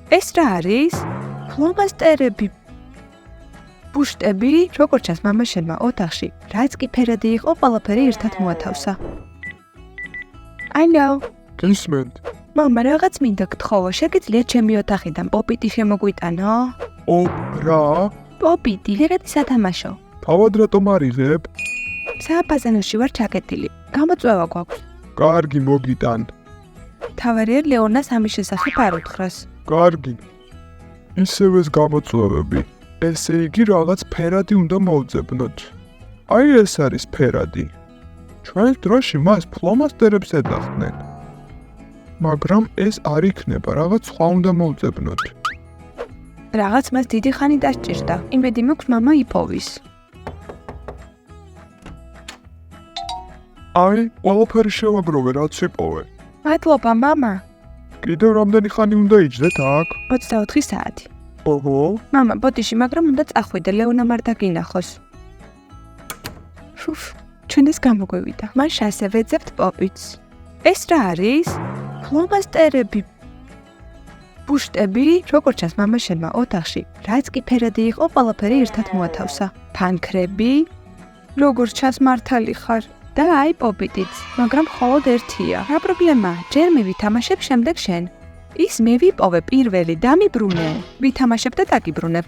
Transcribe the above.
ეს რა არის? ფლომასტერები, ბუშტები, როგორც ჩანს მამაშენმა ოთახში, რაც კი ფერადი იყო, ყველაფერი ერთად მოათავსა. Алло, გისმენთ. მამა, რაღაც მინდა გთხოვო, შეგიძლიათ ჩემი ოთახიდან პოპიტი შემოგვიტანო? რა? პოპიტი, ფერადი სათამაშო. თავად რატომ არიღებ? სააფასანოში ვარ ჩაკეტილი. გამოწვევა გვაქვს. კარგი, მოგიტან. თავარია ლეონას ამის შესახებ არ უთხრას. კარგი. ისევ ეს გამოწვევები. ესე იგი რაღაც ფერადი უნდა მოვძებნოთ. აი ეს არის ფერადი. ჩვენს დროში მას ფლომასტერებს ეძახდნენ. მაგრამ ეს არ იქნება, რაღაც სხვა უნდა მოვძებნოთ. რაღაც მას დიდი ხანი დასჭირდა. იმედი მაქვს მამა იპოვის. აი, ყველაფერი შევაგროვე, რაც იპოვე. მადლობა, მამა. კიდევ რამდენი ხანი უნდა იჯდეთ აქ? 24 საათი. ოჰო, მამა, ბოდიში, მაგრამ უნდა წახვიდე, ლეონა არ დაგინახოს. ფუფ, ჩვენ ეს გამოგვევიდა. მაშ ასე ვეძებთ პოპიტს. ეს რა არის? ფლომასტერები, ბუშტები, როგორც ჩანს მამაშენმა ოთახში, რაც კი ფერადი იყო, ყველაფერი ერთად მოათავსა. ფანქრები, როგორც ჩანს მართალი ხარ. და აი პოპიტიც, მაგრამ მხოლოდ ერთია. რა პრობლემაა? ჯერ მე ვითამაშებ, შემდეგ შენ. ის მე ვიპოვე პირველი, დამიბრუნე. ვითამაშებ და დაგიბრუნებ.